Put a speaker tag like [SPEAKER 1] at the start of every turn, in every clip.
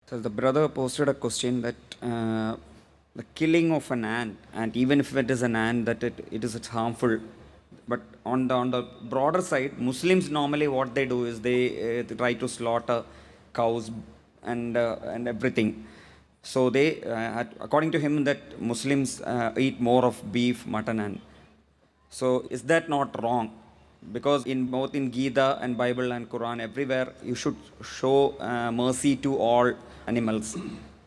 [SPEAKER 1] So the brother posted a question that the killing of an ant, and even if it is an ant, that it is it's harmful. But on the broader side, Muslims normally what they do is they try to slaughter cows and everything. So according to him, that Muslims eat more of beef, mutton, and so is that not wrong? Because in both in Gita and Bible and Quran, everywhere you should show mercy to all animals.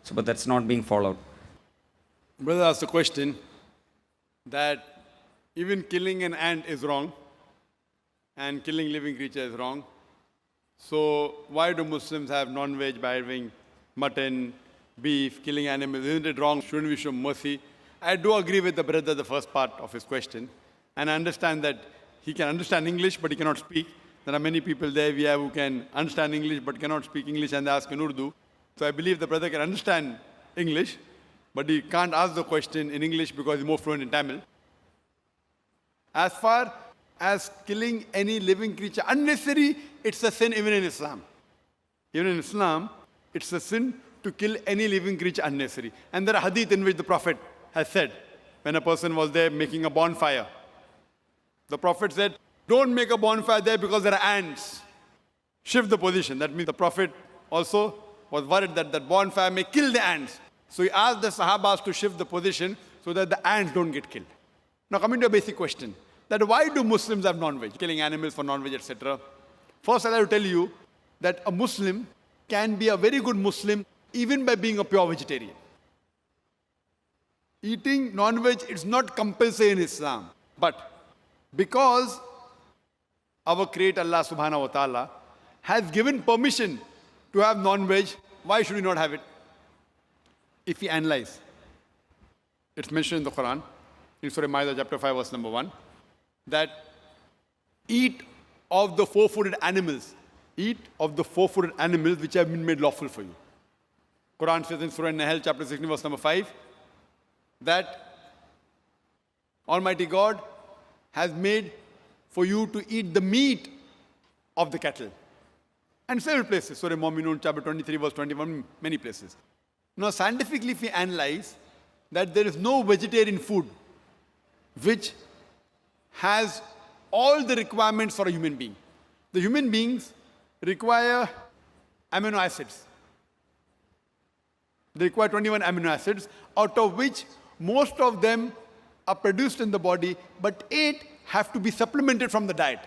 [SPEAKER 1] So, but that's not being followed.
[SPEAKER 2] Brother asked a question that even killing an ant is wrong and killing living creature is wrong. So why do Muslims have non-veg by having mutton, beef, killing animals? Isn't it wrong? Shouldn't we show mercy? I do agree with the brother, the first part of his question. And I understand that he can understand English, but he cannot speak. There are many people there we have who can understand English, but cannot speak English, and they ask in Urdu. So I believe the brother can understand English, but he can't ask the question in English because he's more fluent in Tamil. As far as killing any living creature unnecessary, it's a sin even in Islam. Even in Islam, it's a sin to kill any living creature unnecessary. And there are hadith in which the Prophet has said, when a person was there making a bonfire, the Prophet said, don't make a bonfire there because there are ants. Shift the position. That means the Prophet also was worried that that bonfire may kill the ants. So he asked the Sahabas to shift the position so that the ants don't get killed. Now coming to a basic question, that why do Muslims have non-veg, killing animals for non-veg, etc. First, I'll tell you that a Muslim can be a very good Muslim even by being a pure vegetarian. Eating non-veg is not compulsory in Islam, but because our Creator Allah subhanahu wa ta'ala has given permission to have non-veg, why should we not have it? If we analyze, it's mentioned in the Quran, in Surah Ma'idah chapter 5 verse number 1, that eat of the four-footed animals, eat of the four-footed animals which have been made lawful for you. Quran says in Surah Nahl chapter 16 verse number 5, that Almighty God has made for you to eat the meat of the cattle. And several places, Surah Mu'minun chapter 23 verse 21, many places. Now scientifically if we analyze that there is no vegetarian food which has all the requirements for a human being. The human beings require amino acids. They require 21 amino acids, out of which most of them are produced in the body, but 8 have to be supplemented from the diet.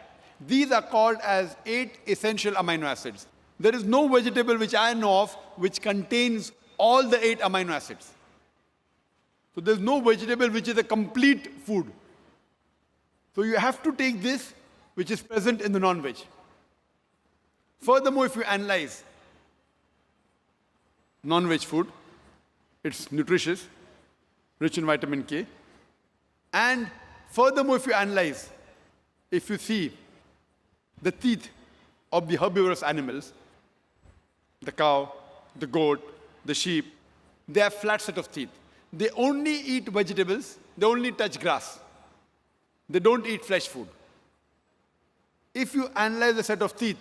[SPEAKER 2] These are called as 8 essential amino acids. There is no vegetable which I know of which contains all the 8 amino acids. So there's no vegetable which is a complete food. So you have to take this which is present in the non-veg. Furthermore, if you analyze non-veg food, it's nutritious, rich in vitamin K. And furthermore, if you analyze, if you see the teeth of the herbivorous animals, the cow, the goat, the sheep, they have flat set of teeth. They only eat vegetables, they only touch grass. They don't eat flesh food. If you analyze the set of teeth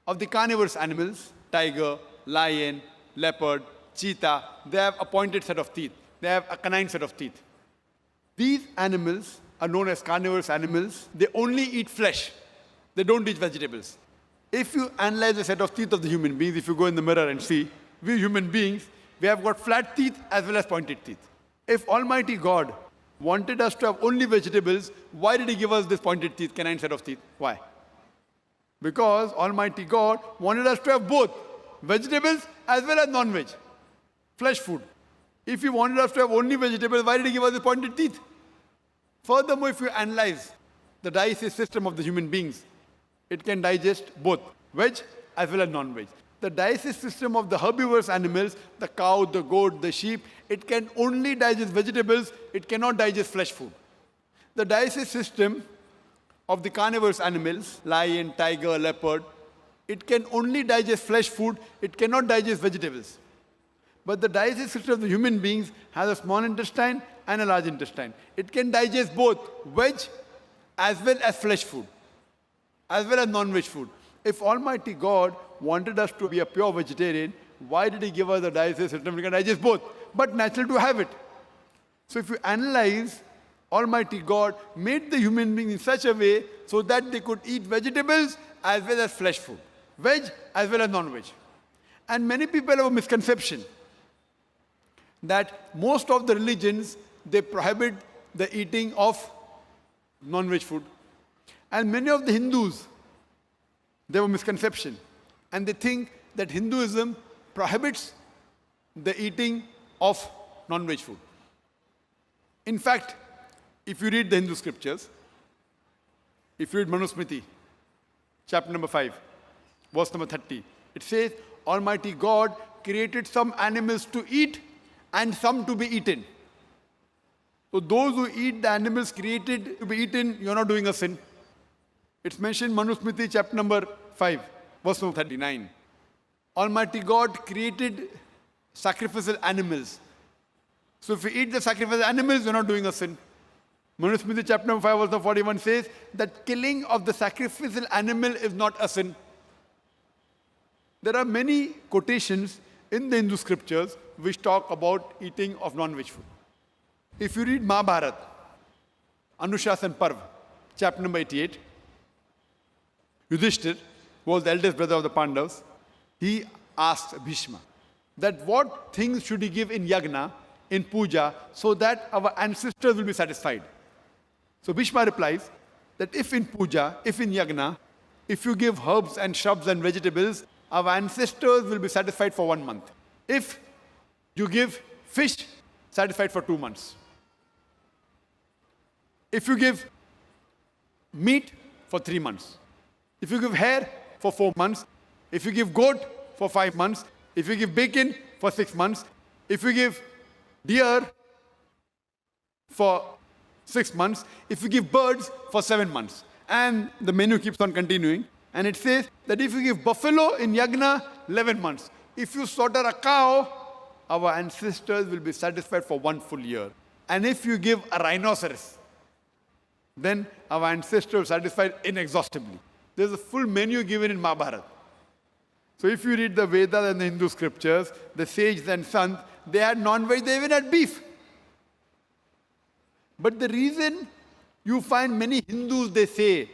[SPEAKER 2] of the carnivorous animals, tiger, lion, leopard, cheetah, they have a pointed set of teeth. They have a canine set of teeth. These animals are known as carnivorous animals. They only eat flesh. They don't eat vegetables. If you analyze the set of teeth of the human beings, if you go in the mirror and see, we human beings, we have got flat teeth as well as pointed teeth. If Almighty God wanted us to have only vegetables, why did He give us this pointed teeth, canine set of teeth? Why? Because Almighty God wanted us to have both vegetables as well as non-veg, flesh food. If He wanted us to have only vegetables, why did He give us the pointed teeth? Furthermore, if you analyze the digestive system of the human beings, it can digest both veg as well as non-veg. The digestive system of the herbivorous animals, the cow, the goat, the sheep, it can only digest vegetables, it cannot digest flesh food. The digestive system of the carnivorous animals, lion, tiger, leopard, it can only digest flesh food, it cannot digest vegetables. But the digestive system of the human beings has a small intestine and a large intestine. It can digest both veg as well as flesh food, as well as non-veg food. If Almighty God wanted us to be a pure vegetarian, Why did he give us the digest system? We can digest both, but natural to have it. So if you analyze, Almighty God made the human being in such a way so that they could eat vegetables as well as flesh food, veg as well as non-veg. And many people have a misconception that most of the religions, they prohibit the eating of non-veg food. And many of the Hindus, they have a misconception. And they think that Hinduism prohibits the eating of non-veg food. In fact, if you read the Hindu scriptures, if you read Manusmriti, chapter number 5, verse number 30, it says, Almighty God created some animals to eat and some to be eaten. So those who eat the animals created to be eaten, you're not doing a sin. It's mentioned in Manusmriti, chapter number 5, verse number 39. Almighty God created sacrificial animals. So if you eat the sacrificial animals, you're not doing a sin. Manusmriti chapter number 5 verse 41 says that killing of the sacrificial animal is not a sin. There are many quotations in the Hindu scriptures which talk about eating of non-veg food. If you read Mahabharata, Anushasan Parv, chapter number 88, Yudhishthir was the eldest brother of the Pandavas. He asked Bhishma that what things should he give in yagna, in puja, so that our ancestors will be satisfied. So Bhishma replies that if in puja, if in yagna, if you give herbs and shrubs and vegetables, our ancestors will be satisfied for 1 month. If you give fish, satisfied for 2 months. If you give meat, for 3 months. If you give hair, for 4 months. If you give goat, for 5 months. If you give bacon, for 6 months. If you give deer, for 6 months. If you give birds, for 7 months. And the menu keeps on continuing. And it says that if you give buffalo in yagna, 11 months. If you slaughter a cow, our ancestors will be satisfied for 1 full year. And if you give a rhinoceros, then our ancestors are satisfied inexhaustibly. There's a full menu given in Mahabharata. So if you read the Vedas and the Hindu scriptures, the sages and sons, they had non-veg, they even had beef. But the reason you find many Hindus, they say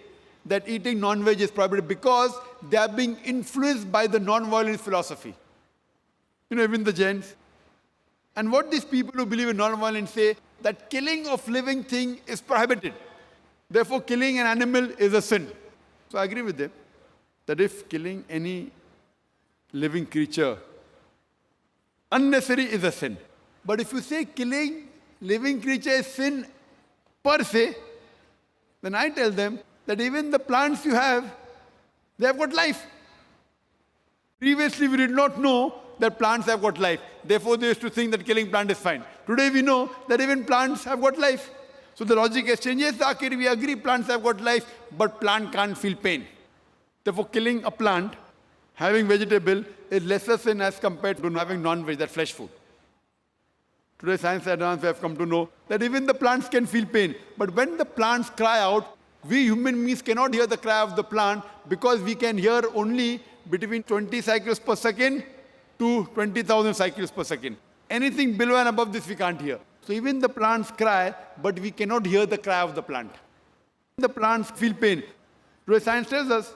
[SPEAKER 2] that eating non-veg is prohibited because they are being influenced by the non-violence philosophy. Even the Jains. And what these people who believe in non-violence say, that killing of living thing is prohibited. Therefore, killing an animal is a sin. So I agree with them that if killing any living creature unnecessary is a sin. But if you say killing living creature is sin per se, then I tell them that even the plants you have, they have got life. Previously, we did not know that plants have got life. Therefore, they used to think that killing plant is fine. Today, we know that even plants have got life. So the logic has changed. Yes, Zakir, we agree plants have got life, but plant can't feel pain. Therefore, killing a plant, having vegetable, is lesser sin as compared to having non-veg, that flesh food. Today, science advance, we have come to know that even the plants can feel pain. But when the plants cry out, we human beings cannot hear the cry of the plant because we can hear only between 20 cycles per second to 20,000 cycles per second. Anything below and above this we can't hear. So even the plants cry, but we cannot hear the cry of the plant. The plants feel pain. Today science tells us,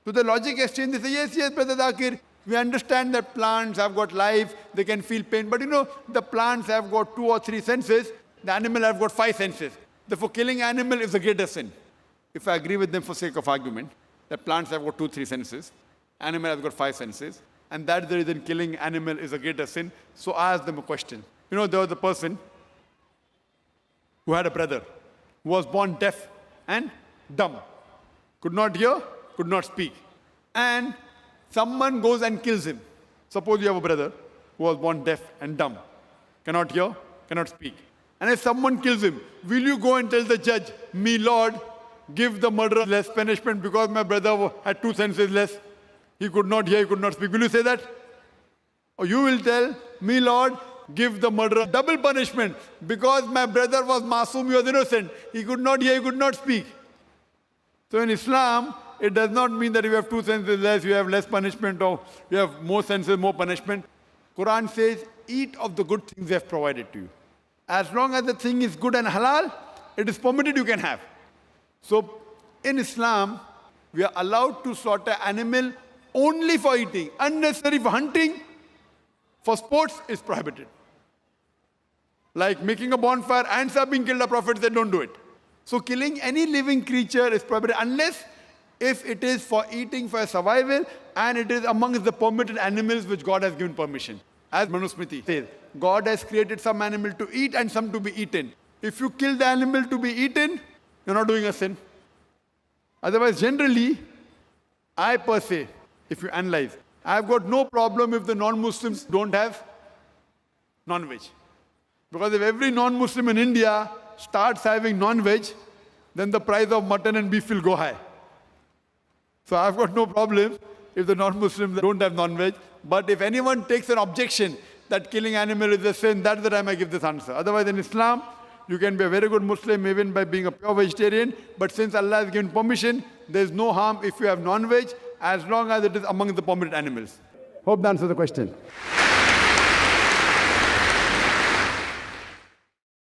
[SPEAKER 2] so the logic exchange, they say, yes, Brother Zakir, we understand that plants have got life, they can feel pain. But the plants have got 2 or 3 senses, the animal have got 5 senses. Therefore, killing animal is a greater sin. If I agree with them for sake of argument, that plants have got 2, 3 senses, animal has got 5 senses, and that's the reason killing animal is a greater sin. So I asked them a question. There was a person who had a brother who was born deaf and dumb. Could not hear, could not speak. And someone goes and kills him. Suppose you have a brother who was born deaf and dumb. Cannot hear, cannot speak. And if someone kills him, will you go and tell the judge, me Lord, give the murderer less punishment because my brother had 2 senses less? He could not hear, he could not speak. Will you say that? Or you will tell, me Lord, give the murderer double punishment because my brother was masoom, he was innocent. He could not hear, he could not speak. So in Islam, it does not mean that if you have 2 senses less, you have less punishment, or you have more senses, more punishment. Quran says, eat of the good things they have provided to you. As long as the thing is good and halal, it is permitted, you can have. So in Islam, we are allowed to slaughter animal only for eating. Unnecessary for hunting, for sports is prohibited. Like making a bonfire, ants are being killed, the Prophet said don't do it. So killing any living creature is prohibited unless if it is for eating for survival and it is amongst the permitted animals which God has given permission. As Manusmriti says, God has created some animal to eat and some to be eaten. If you kill the animal to be eaten, you're not doing a sin. Otherwise, generally, I per se, if you analyze, I've got no problem if the non-Muslims don't have non-veg. Because if every non-Muslim in India starts having non-veg, then the price of mutton and beef will go high. So I've got no problem if the non-Muslims don't have non-veg. But if anyone takes an objection that killing animal is a sin, that's the time I give this answer. Otherwise, in Islam, you can be a very good Muslim even by being a pure vegetarian. But since Allah has given permission, there's no harm if you have non-veg, as long as it is among the permitted animals. Hope that answers the question.